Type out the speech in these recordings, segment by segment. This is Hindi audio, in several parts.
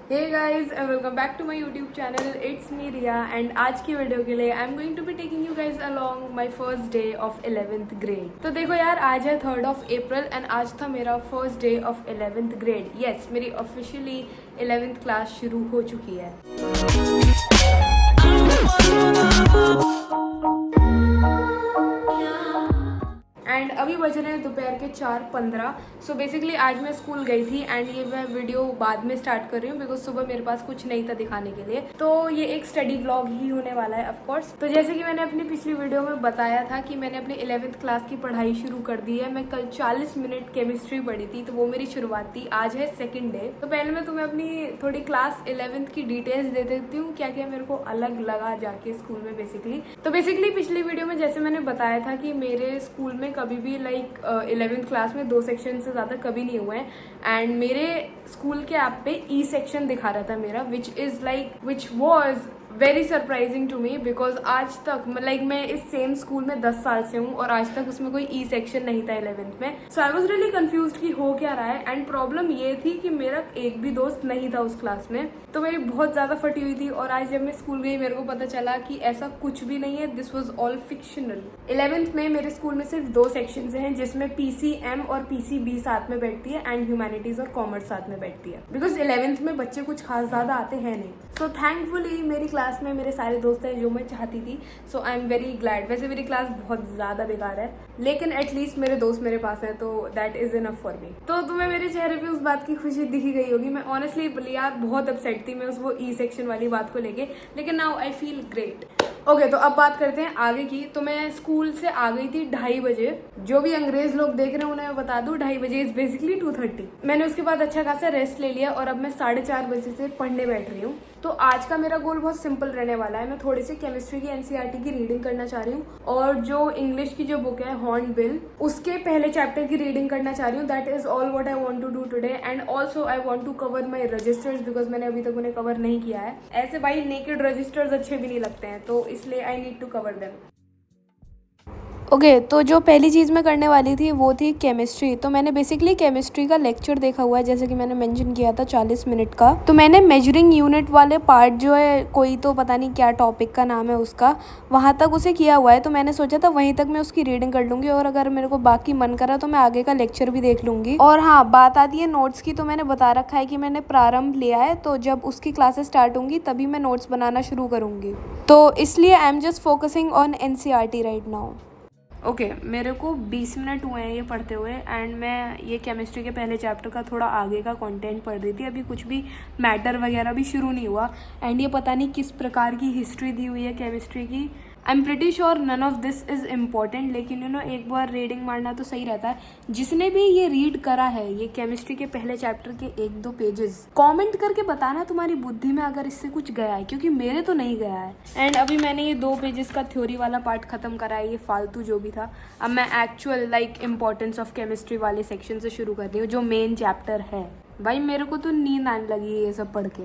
Hey guys and welcome back to my YouTube channel. It's me Riya and आज की वीडियो के लिए I am going to be taking you guys along my first day of 11th grade. तो देखो यार, आज है 3rd of April एंड आज था मेरा first day of 11th grade. Yes, मेरी ऑफिशियली 11th क्लास शुरू हो चुकी है। एंड अभी बज रहे हैं दोपहर के 4:15। सो बेसिकली आज मैं स्कूल गई थी एंड ये मैं वीडियो बाद में स्टार्ट कर रही हूँ बिकॉज सुबह मेरे पास कुछ नहीं था दिखाने के लिए। तो ये एक स्टडी व्लॉग ही होने वाला है ऑफ कोर्स। तो जैसे कि मैंने अपनी पिछली वीडियो में बताया था कि मैंने अपनी 11th क्लास की पढ़ाई शुरू कर दी है। मैं कल 40 मिनट केमिस्ट्री पढ़ी थी, तो वो मेरी शुरुआत थी। आज है सेकेंड डे। तो पहले मैं तुम्हें अपनी थोड़ी क्लास 11th की डिटेल्स दे देती हूँ, क्या क्या मेरे को अलग लगा जाके स्कूल में बेसिकली। तो बेसिकली पिछली वीडियो में जैसे मैंने बताया था कि मेरे स्कूल में कभी भी लाइक 11th क्लास में 2 सेक्शन से ज़्यादा कभी नहीं हुए हैं। एंड मेरे स्कूल के ऐप पे ई सेक्शन दिखा रहा था मेरा, which was very surprising to me because आज तक लाइक मैं इस सेम स्कूल में 10 साल से हूँ और आज तक उसमें कोई ई सेक्शन नहीं था 11th में। सो आई वॉज रियली कन्फ्यूज कि हो क्या रहा है। एंड प्रॉब्लम ये थी कि मेरा एक भी दोस्त नहीं था उस क्लास में, तो मेरी बहुत ज़्यादा फटी हुई थी। और आज जब मैं स्कूल गई मेरे को पता चला कि ऐसा कुछ भी नहीं है, this was all fictional. 11th में मेरे स्कूल में सिर्फ 2 सेक्शन हैं जिसमें PCM और PCB साथ में बैठती है एंड ह्यूमैनिटीज और कॉमर्स साथ में बैठती है बिकॉज 11th में बच्चे कुछ खास ज़्यादा आते हैं नहीं। सो थैंकफुली मेरी क्लास में मेरे सारे दोस्त हैं जो मैं चाहती थी। सो आई एम वेरी ग्लैड। वैसे मेरी क्लास बहुत ज़्यादा बेकार है लेकिन एटलीस्ट मेरे दोस्त मेरे पास हैं, तो that is enough for me. तो तुम्हें मेरे चेहरे पे उस बात की खुशी दिखी गई होगी। मैं ऑनेस्टली यार बहुत अपसेट थी मैं उस वो ई सेक्शन वाली बात को लेके, लेकिन now I feel great. Okay, तो अब बात करते हैं आगे की। तो मैं स्कूल से आ गई थी 2:30 बजे। जो भी अंग्रेज लोग देख रहे हैं उन्हें मैं बता दूं 2:30 बजे इज बेसिकली 2:30। मैंने उसके बाद अच्छा खासा रेस्ट ले लिया और अब मैं 4:30 बजे से पढ़ने बैठ रही हूँ। तो आज का मेरा गोल बहुत सिंपल रहने वाला है। मैं थोड़ी सी केमिस्ट्री की NCERT की रीडिंग करना चाह रही हूँ और जो इंग्लिश की जो बुक है हॉर्नबिल, उसके पहले चैप्टर की रीडिंग करना चाह रही हूँ। That is all what I want to do today. And also I want to cover my registers because मैंने अभी तक उन्हें कवर नहीं किया है। ऐसे भाई नेकेड रजिस्टर्स अच्छे भी नहीं लगते हैं, तो इसलिए I need to cover them. Okay, तो जो पहली चीज़ मैं करने वाली थी वो थी केमिस्ट्री। तो मैंने बेसिकली केमिस्ट्री का लेक्चर देखा हुआ है, जैसे कि मैंने मेंशन किया था 40 मिनट का। तो मैंने मेजरिंग यूनिट वाले पार्ट जो है, कोई तो पता नहीं क्या टॉपिक का नाम है उसका, वहाँ तक उसे किया हुआ है। तो मैंने सोचा था वहीं तक मैं उसकी रीडिंग कर लूँगी और अगर मेरे को बाकी मन करा तो मैं आगे का लेक्चर भी देख लूँगी। और हाँ, बात आती है नोट्स की, तो मैंने बता रखा है कि मैंने प्रारंभ लिया है, तो जब उसकी क्लासेस स्टार्ट होंगी तभी मैं नोट्स बनाना शुरू करूँगी। तो इसलिए I am just focusing on NCERT right now. Okay, मेरे को 20 मिनट हुए हैं ये पढ़ते हुए एंड मैं ये केमिस्ट्री के पहले चैप्टर का थोड़ा आगे का कंटेंट पढ़ रही थी। अभी कुछ भी मैटर वगैरह भी शुरू नहीं हुआ एंड ये पता नहीं किस प्रकार की हिस्ट्री दी हुई है केमिस्ट्री की। I am pretty sure none of this is important, लेकिन एक बार रीडिंग मारना तो सही रहता है। जिसने भी ये रीड करा है ये केमिस्ट्री के पहले चैप्टर के 1-2 पेजेस, कमेंट करके बताना तुम्हारी बुद्धि में अगर इससे कुछ गया है, क्योंकि मेरे तो नहीं गया है। एंड अभी मैंने ये 2 पेजेस का थ्योरी वाला पार्ट खत्म करा है, ये फालतू जो भी था। अब मैं एक्चुअल इम्पोर्टेंस ऑफ केमिस्ट्री वाले सेक्शन से शुरू कर रही हूँ जो मेन चैप्टर है। भाई मेरे को तो नींद आने लगी है ये सब पढ़ के।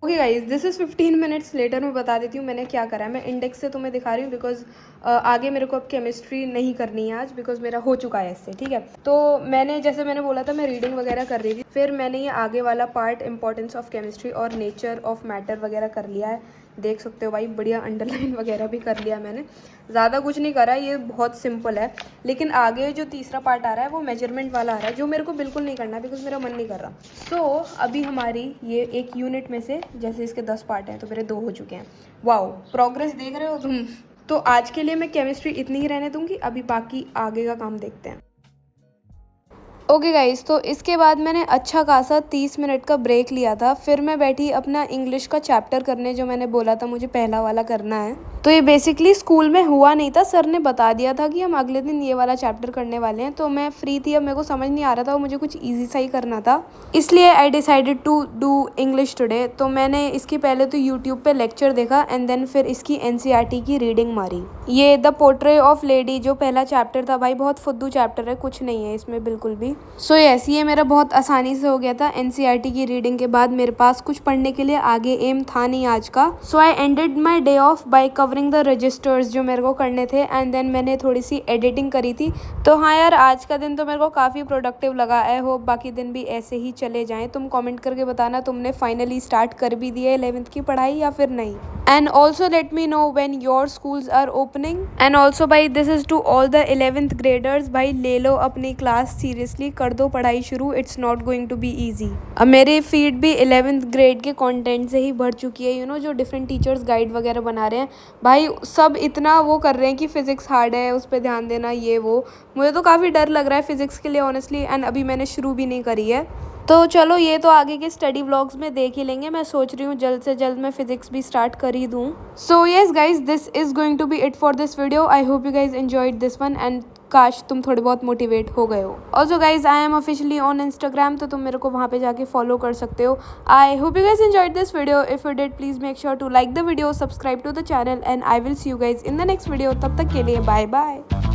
Okay guys, this is 15 minutes later. मैं बता देती हूँ मैंने क्या करा है। मैं इंडेक्स से तुम्हें दिखा रही हूँ बिकॉज आगे मेरे को अब केमिस्ट्री नहीं करनी है आज बिकॉज मेरा हो चुका है इससे, ठीक है। तो जैसे मैंने बोला था मैं रीडिंग वगैरह कर रही थी, फिर मैंने ये आगे वाला पार्ट इंपॉर्टेंस ऑफ केमिस्ट्री और नेचर ऑफ मैटर वगैरह कर लिया है। देख सकते हो भाई, बढ़िया अंडरलाइन वगैरह भी कर लिया मैंने। ज़्यादा कुछ नहीं करा, ये बहुत सिंपल है। लेकिन आगे जो तीसरा पार्ट आ रहा है वो मेजरमेंट वाला आ रहा है, जो मेरे को बिल्कुल नहीं करना बिकॉज मेरा मन नहीं कर रहा। सो अभी हमारी ये एक यूनिट में से, जैसे इसके 10 पार्ट हैं तो मेरे 2 हो चुके हैं। वाओ, प्रोग्रेस देख रहे हो तुम। तो आज के लिए मैं केमिस्ट्री इतनी ही रहने दूंगी, अभी बाकी आगे का काम देखते हैं। ओके गाइस, तो इसके बाद मैंने अच्छा खासा 30 मिनट का ब्रेक लिया था। फिर मैं बैठी अपना इंग्लिश का चैप्टर करने, जो मैंने बोला था मुझे पहला वाला करना है। तो ये बेसिकली स्कूल में हुआ नहीं था, सर ने बता दिया था कि हम अगले दिन ये वाला चैप्टर करने वाले हैं। तो मैं फ्री थी, अब मेरे को समझ नहीं आ रहा था और मुझे कुछ ईजी सा ही करना था, इसलिए I decided to do English today. तो मैंने इसकी पहले तो यूट्यूब पे लेक्चर देखा एंड देन फिर इसकी NCERT की रीडिंग मारी। ये द पोर्ट्रेट ऑफ लेडी जो पहला चैप्टर था, भाई बहुत फुद्दू चैप्टर है, कुछ नहीं है इसमें बिल्कुल भी। सो यस, ये मेरा बहुत आसानी से हो गया था। एनसीईआरटी की रीडिंग के बाद मेरे पास कुछ पढ़ने के लिए आगे एम था नहीं आज का। So I ended my day off by covering the registers जो मेरे को करने थे, एंड देन मैंने थोड़ी सी एडिटिंग करी थी। तो हाँ यार, आज का दिन तो मेरे को काफ़ी प्रोडक्टिव लगा। आई होप बाकी दिन भी ऐसे ही चले जाएं। तुम कमेंट करके बताना तुमने फाइनली स्टार्ट कर भी दिया 11th की पढ़ाई या फिर नहीं। And also let me know when your schools are opening. And also भाई this is to all the 11th graders, भाई ले लो अपनी क्लास सीरियसली, कर दो पढ़ाई शुरू। It's not going to be easy. अब मेरी फीड भी 11th ग्रेड के कंटेंट से ही भर चुकी है। यू नो, जो डिफरेंट टीचर्स गाइड वगैरह बना रहे हैं, भाई सब इतना वो कर रहे हैं कि फिजिक्स हार्ड है, उस पर ध्यान देना, ये वो। मुझे तो काफ़ी डर लग रहा है फिजिक्स के लिए ऑनेस्टली, एंड अभी मैंने शुरू भी नहीं करी है। तो चलो, ये तो आगे के स्टडी व्लॉग्स में देख ही लेंगे। मैं सोच रही हूँ जल्द से जल्द मैं फिजिक्स भी स्टार्ट कर ही दूँ। So yes guys, this is going to be it for this video. I hope you guys enjoyed this one, and काश तुम थोड़े बहुत मोटिवेट हो गए हो। Also guys, I am officially on Instagram, तो तुम मेरे को वहाँ पे जाके फॉलो कर सकते हो। I hope you guys enjoyed this video. If you did, please make sure to like the video, subscribe to the channel, and I will see you guys in the next video. तब तक के लिए बाय बाय।